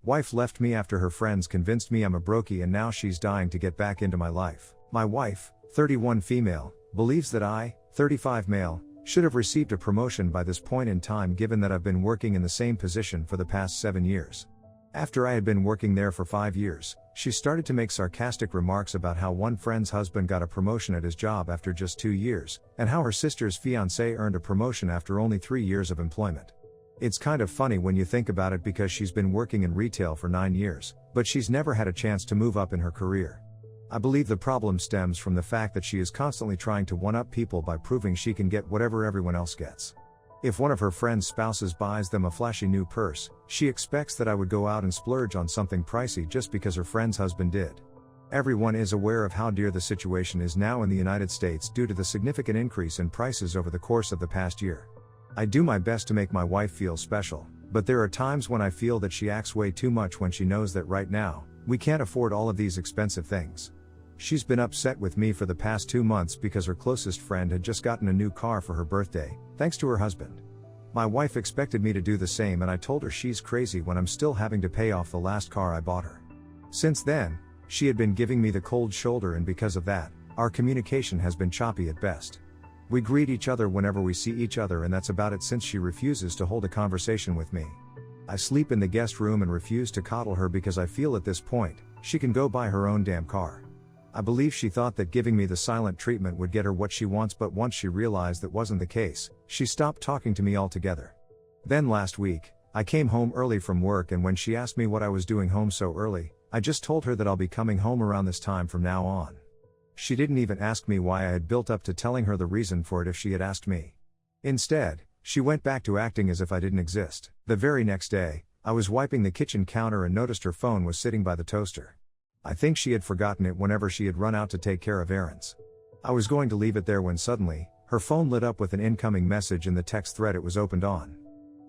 Wife left me after her friends convinced me I'm a Brokie and now she's dying to get back into my life. My wife, 31 female, believes that I, 35 male, should have received a promotion by this point in time given that I've been working in the same position for the past 7 years. After I had been working there for 5 years, she started to make sarcastic remarks about how one friend's husband got a promotion at his job after just 2 years, and how her sister's fiancé earned a promotion after only 3 years of employment. It's kind of funny when you think about it because she's been working in retail for 9 years, but she's never had a chance to move up in her career. I believe the problem stems from the fact that she is constantly trying to one-up people by proving she can get whatever everyone else gets. If one of her friends' spouses buys them a flashy new purse, she expects that I would go out and splurge on something pricey just because her friend's husband did. Everyone is aware of how dear the situation is now in the United States due to the significant increase in prices over the course of the past year. I do my best to make my wife feel special, but there are times when I feel that she acts way too much when she knows that right now, we can't afford all of these expensive things. She's been upset with me for the past 2 months because her closest friend had just gotten a new car for her birthday, thanks to her husband. My wife expected me to do the same and I told her she's crazy when I'm still having to pay off the last car I bought her. Since then, she had been giving me the cold shoulder and because of that, our communication has been choppy at best. We greet each other whenever we see each other and that's about it since she refuses to hold a conversation with me. I sleep in the guest room and refuse to coddle her because I feel at this point, she can go buy her own damn car. I believe she thought that giving me the silent treatment would get her what she wants, but once she realized that wasn't the case, she stopped talking to me altogether. Then last week, I came home early from work and when she asked me what I was doing home so early, I just told her that I'll be coming home around this time from now on. She didn't even ask me why I had built up to telling her the reason for it if she had asked me. Instead, she went back to acting as if I didn't exist. The very next day, I was wiping the kitchen counter and noticed her phone was sitting by the toaster. I think she had forgotten it whenever she had run out to take care of errands. I was going to leave it there when suddenly, her phone lit up with an incoming message in the text thread it was opened on.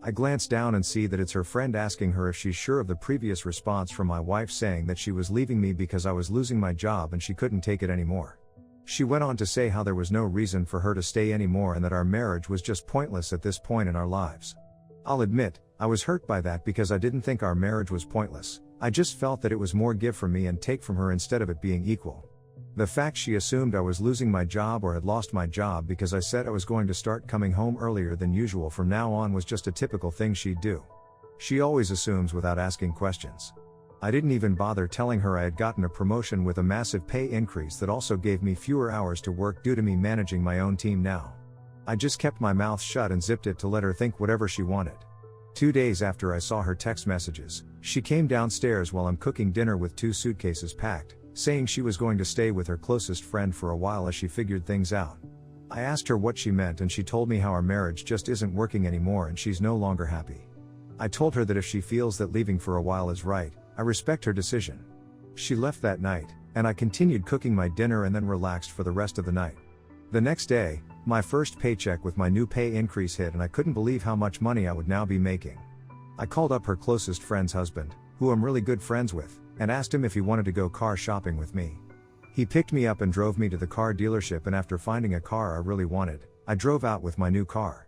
I glance down and see that it's her friend asking her if she's sure of the previous response from my wife saying that she was leaving me because I was losing my job and she couldn't take it anymore. She went on to say how there was no reason for her to stay anymore and that our marriage was just pointless at this point in our lives. I'll admit, I was hurt by that because I didn't think our marriage was pointless. I just felt that it was more give from me and take from her instead of it being equal. The fact she assumed I was losing my job or had lost my job because I said I was going to start coming home earlier than usual from now on was just a typical thing she'd do. She always assumes without asking questions. I didn't even bother telling her I had gotten a promotion with a massive pay increase that also gave me fewer hours to work due to me managing my own team now. I just kept my mouth shut and zipped it to let her think whatever she wanted. 2 days after I saw her text messages, she came downstairs while I'm cooking dinner with 2 suitcases packed, saying she was going to stay with her closest friend for a while as she figured things out. I asked her what she meant and she told me how our marriage just isn't working anymore and she's no longer happy. I told her that if she feels that leaving for a while is right, I respect her decision. She left that night, and I continued cooking my dinner and then relaxed for the rest of the night. The next day, my first paycheck with my new pay increase hit and I couldn't believe how much money I would now be making. I called up her closest friend's husband, who I'm really good friends with, and asked him if he wanted to go car shopping with me. He picked me up and drove me to the car dealership and after finding a car I really wanted, I drove out with my new car.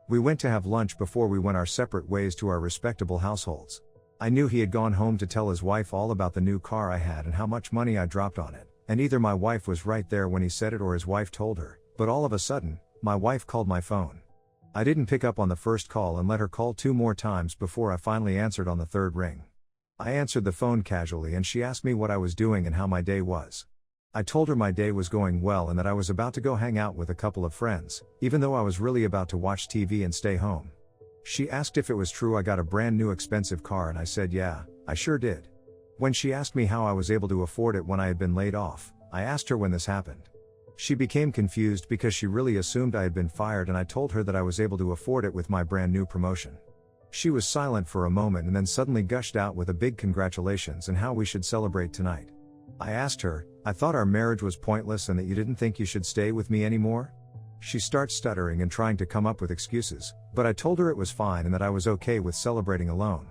We went to have lunch before we went our separate ways to our respectable households. I knew he had gone home to tell his wife all about the new car I had and how much money I dropped on it, and either my wife was right there when he said it or his wife told her, but all of a sudden, my wife called my phone. I didn't pick up on the first call and let her call 2 more times before I finally answered on the 3rd ring. I answered the phone casually and she asked me what I was doing and how my day was. I told her my day was going well and that I was about to go hang out with a couple of friends, even though I was really about to watch TV and stay home. She asked if it was true I got a brand new expensive car and I said yeah, I sure did. When she asked me how I was able to afford it when I had been laid off, I asked her when this happened. She became confused because she really assumed I had been fired and I told her that I was able to afford it with my brand new promotion. She was silent for a moment and then suddenly gushed out with a big congratulations and how we should celebrate tonight. I asked her, I thought our marriage was pointless and that you didn't think you should stay with me anymore? She starts stuttering and trying to come up with excuses, but I told her it was fine and that I was okay with celebrating alone.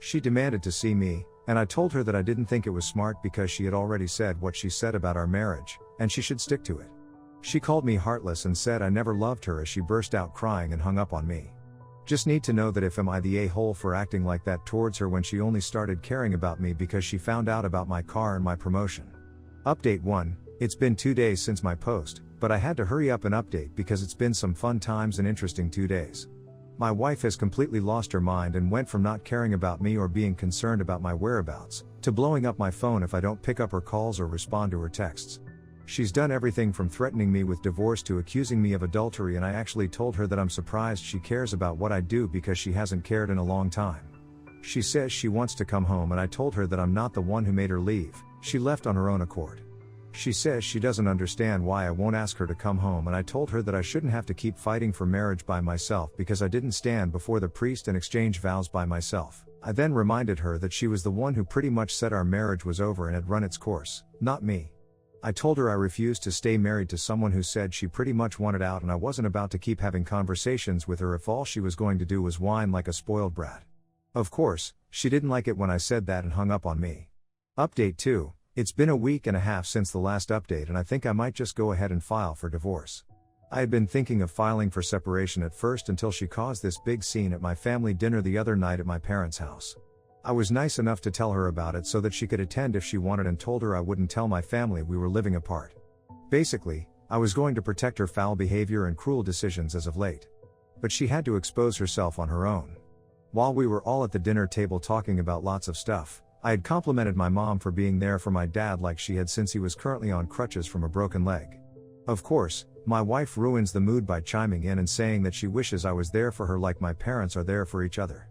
She demanded to see me, and I told her that I didn't think it was smart because she had already said what she said about our marriage, and she should stick to it. She called me heartless and said I never loved her as she burst out crying and hung up on me. Just need to know that if am I the a-hole for acting like that towards her when she only started caring about me because she found out about my car and my promotion. Update 1. It's been 2 days since my post, but I had to hurry up and update because it's been some fun times and interesting 2 days. My wife has completely lost her mind and went from not caring about me or being concerned about my whereabouts, to blowing up my phone if I don't pick up her calls or respond to her texts. She's done everything from threatening me with divorce to accusing me of adultery, and I actually told her that I'm surprised she cares about what I do because she hasn't cared in a long time. She says she wants to come home, and I told her that I'm not the one who made her leave. She left on her own accord. She says she doesn't understand why I won't ask her to come home, and I told her that I shouldn't have to keep fighting for marriage by myself because I didn't stand before the priest and exchange vows by myself. I then reminded her that she was the one who pretty much said our marriage was over and had run its course, not me. I told her I refused to stay married to someone who said she pretty much wanted out, and I wasn't about to keep having conversations with her if all she was going to do was whine like a spoiled brat. Of course, she didn't like it when I said that and hung up on me. Update 2. It's been a week and a half since the last update, and I think I might just go ahead and file for divorce. I had been thinking of filing for separation at first until she caused this big scene at my family dinner the other night at my parents' house. I was nice enough to tell her about it so that she could attend if she wanted, and told her I wouldn't tell my family we were living apart. Basically, I was going to protect her foul behavior and cruel decisions as of late. But she had to expose herself on her own. While we were all at the dinner table talking about lots of stuff, I had complimented my mom for being there for my dad like she had since he was currently on crutches from a broken leg. Of course, my wife ruins the mood by chiming in and saying that she wishes I was there for her like my parents are there for each other.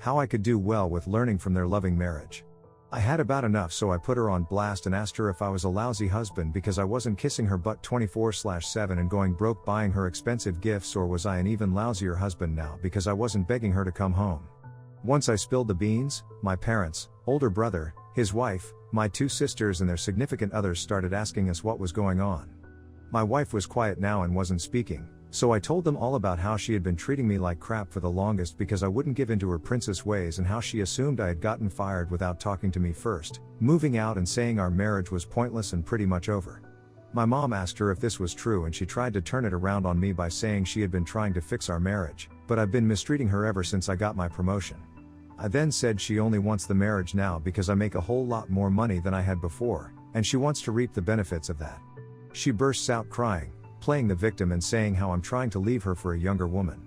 How I could do well with learning from their loving marriage. I had about enough, so I put her on blast and asked her if I was a lousy husband because I wasn't kissing her butt 24/7 and going broke buying her expensive gifts, or was I an even lousier husband now because I wasn't begging her to come home. Once I spilled the beans, my parents, older brother, his wife, my 2 sisters and their significant others started asking us what was going on. My wife was quiet now and wasn't speaking, so I told them all about how she had been treating me like crap for the longest because I wouldn't give in to her princess ways, and how she assumed I had gotten fired without talking to me first, moving out and saying our marriage was pointless and pretty much over. My mom asked her if this was true, and she tried to turn it around on me by saying she had been trying to fix our marriage, but I've been mistreating her ever since I got my promotion. I then said she only wants the marriage now because I make a whole lot more money than I had before, and she wants to reap the benefits of that. She bursts out crying, playing the victim and saying how I'm trying to leave her for a younger woman.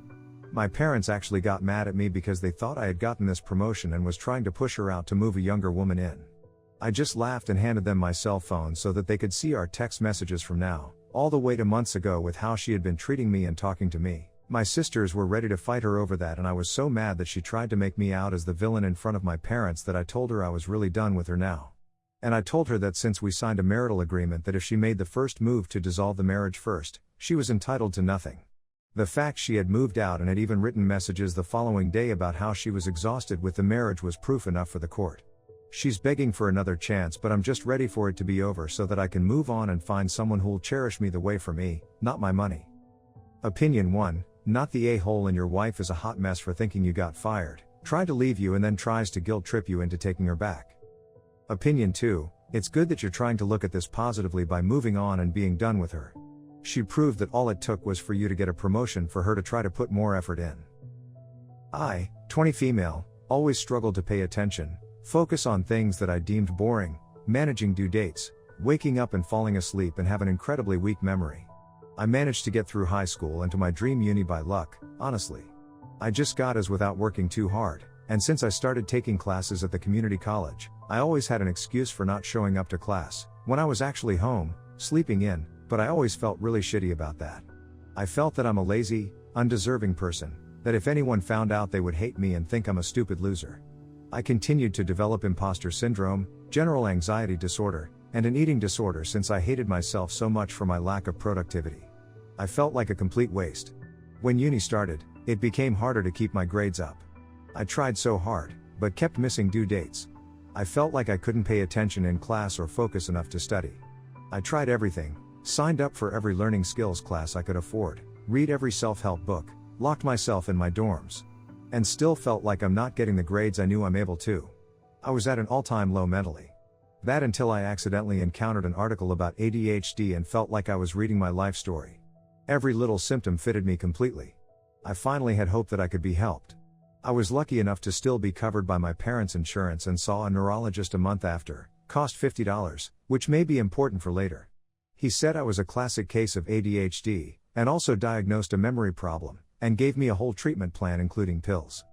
My parents actually got mad at me because they thought I had gotten this promotion and was trying to push her out to move a younger woman in. I just laughed and handed them my cell phone so that they could see our text messages from now, all the way to months ago, with how she had been treating me and talking to me. My sisters were ready to fight her over that, and I was so mad that she tried to make me out as the villain in front of my parents that I told her I was really done with her now. And I told her that since we signed a marital agreement that if she made the first move to dissolve the marriage first, she was entitled to nothing. The fact she had moved out and had even written messages the following day about how she was exhausted with the marriage was proof enough for the court. She's begging for another chance, but I'm just ready for it to be over so that I can move on and find someone who'll cherish me the way for me, not my money. Opinion 1. Not the a-hole in your wife is a hot mess for thinking you got fired, tried to leave you and then tries to guilt trip you into taking her back. Opinion 2. It's good that you're trying to look at this positively by moving on and being done with her. She proved that all it took was for you to get a promotion for her to try to put more effort in. I, 20 female, always struggled to pay attention, focus on things that I deemed boring, managing due dates, waking up and falling asleep, and have an incredibly weak memory. I managed to get through high school and to my dream uni by luck, honestly. I just got as without working too hard, and since I started taking classes at the community college, I always had an excuse for not showing up to class, when I was actually home, sleeping in, but I always felt really shitty about that. I felt that I'm a lazy, undeserving person, that if anyone found out they would hate me and think I'm a stupid loser. I continued to develop imposter syndrome, general anxiety disorder, and an eating disorder since I hated myself so much for my lack of productivity. I felt like a complete waste. When uni started, it became harder to keep my grades up. I tried so hard, but kept missing due dates. I felt like I couldn't pay attention in class or focus enough to study. I tried everything, signed up for every learning skills class I could afford, read every self-help book, locked myself in my dorms, and still felt like I'm not getting the grades I knew I'm able to. I was at an all-time low mentally. That until I accidentally encountered an article about ADHD and felt like I was reading my life story. Every little symptom fitted me completely. I finally had hope that I could be helped. I was lucky enough to still be covered by my parents' insurance and saw a neurologist a month after, cost $50, which may be important for later. He said I was a classic case of ADHD, and also diagnosed a memory problem, and gave me a whole treatment plan including pills.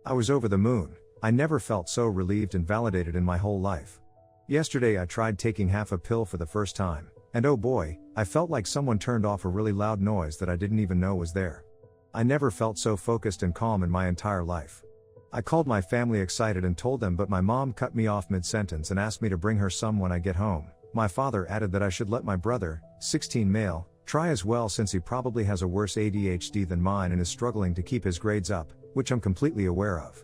I was over the moon. I never felt so relieved and validated in my whole life. Yesterday I tried taking half a pill for the first time, and oh boy, I felt like someone turned off a really loud noise that I didn't even know was there. I never felt so focused and calm in my entire life. I called my family excited and told them, but my mom cut me off mid-sentence and asked me to bring her some when I get home. My father added that I should let my brother, 16 male, try as well since he probably has a worse ADHD than mine and is struggling to keep his grades up, which I'm completely aware of.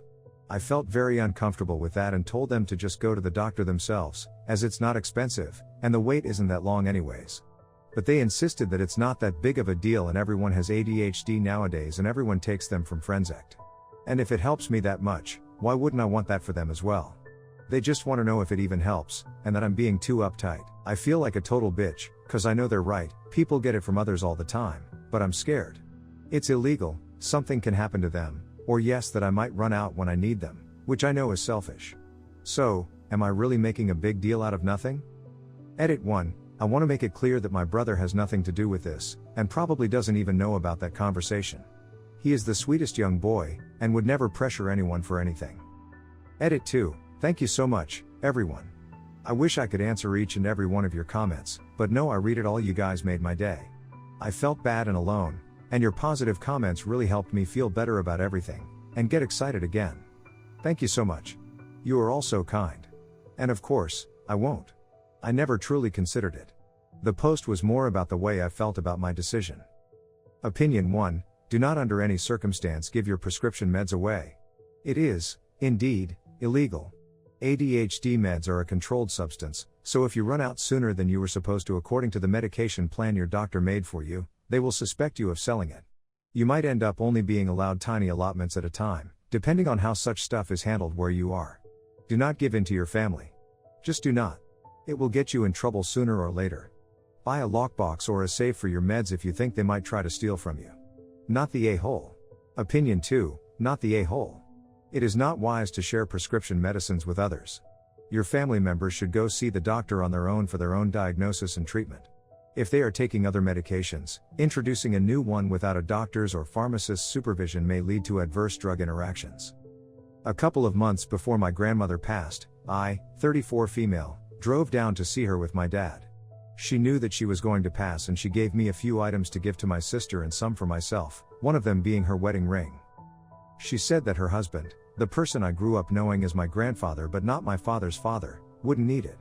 I felt very uncomfortable with that and told them to just go to the doctor themselves, as it's not expensive, and the wait isn't that long anyways. But they insisted that it's not that big of a deal and everyone has ADHD nowadays and everyone takes them from Friendsect. And if it helps me that much, why wouldn't I want that for them as well? They just want to know if it even helps, and that I'm being too uptight. I feel like a total bitch, cause I know they're right, people get it from others all the time, but I'm scared. It's illegal, something can happen to them, or yes that I might run out when I need them, which I know is selfish. So, am I really making a big deal out of nothing? Edit 1. I want to make it clear that my brother has nothing to do with this, and probably doesn't even know about that conversation. He is the sweetest young boy, and would never pressure anyone for anything. Edit 2. Thank you so much, everyone. I wish I could answer each and every one of your comments, but no, I read it all. You guys made my day. I felt bad and alone, and your positive comments really helped me feel better about everything, and get excited again. Thank you so much. You are all so kind. And of course, I won't. I never truly considered it. The post was more about the way I felt about my decision. Opinion 1. Do not under any circumstance give your prescription meds away. It is, indeed, illegal. ADHD meds are a controlled substance, so if you run out sooner than you were supposed to according to the medication plan your doctor made for you, they will suspect you of selling it. You might end up only being allowed tiny allotments at a time, depending on how such stuff is handled where you are. Do not give in to your family. Just do not. It will get you in trouble sooner or later. Buy a lockbox or a safe for your meds if you think they might try to steal from you. Not the a-hole. Opinion 2, not the a-hole. It is not wise to share prescription medicines with others. Your family members should go see the doctor on their own for their own diagnosis and treatment. If they are taking other medications, introducing a new one without a doctor's or pharmacist's supervision may lead to adverse drug interactions. A couple of months before my grandmother passed, I, 34 female, drove down to see her with my dad. She knew that she was going to pass and she gave me a few items to give to my sister and some for myself, one of them being her wedding ring. She said that her husband, the person I grew up knowing as my grandfather but not my father's father, wouldn't need it.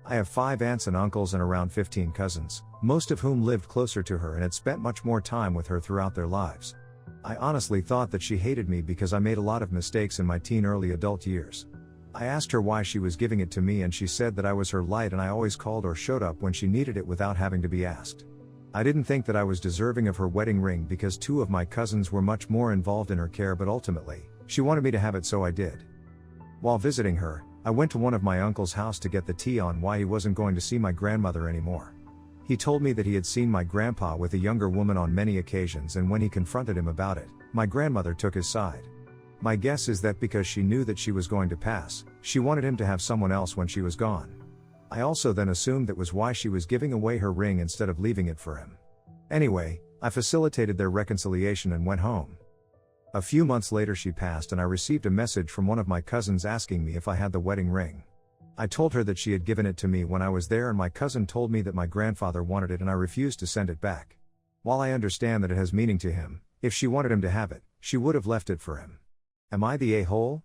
I have 5 aunts and uncles and around 15 cousins, most of whom lived closer to her and had spent much more time with her throughout their lives. I honestly thought that she hated me because I made a lot of mistakes in my early adult years. I asked her why she was giving it to me and she said that I was her light and I always called or showed up when she needed it without having to be asked. I didn't think that I was deserving of her wedding ring because 2 of my cousins were much more involved in her care, but ultimately, she wanted me to have it, so I did. While visiting her, I went to one of my uncle's house to get the tea on why he wasn't going to see my grandmother anymore. He told me that he had seen my grandpa with a younger woman on many occasions, and when he confronted him about it, my grandmother took his side. My guess is that because she knew that she was going to pass, she wanted him to have someone else when she was gone. I also then assumed that was why she was giving away her ring instead of leaving it for him. Anyway, I facilitated their reconciliation and went home. A few months later she passed and I received a message from one of my cousins asking me if I had the wedding ring. I told her that she had given it to me when I was there and my cousin told me that my grandfather wanted it and I refused to send it back. While I understand that it has meaning to him, if she wanted him to have it, she would have left it for him. Am I the a-hole?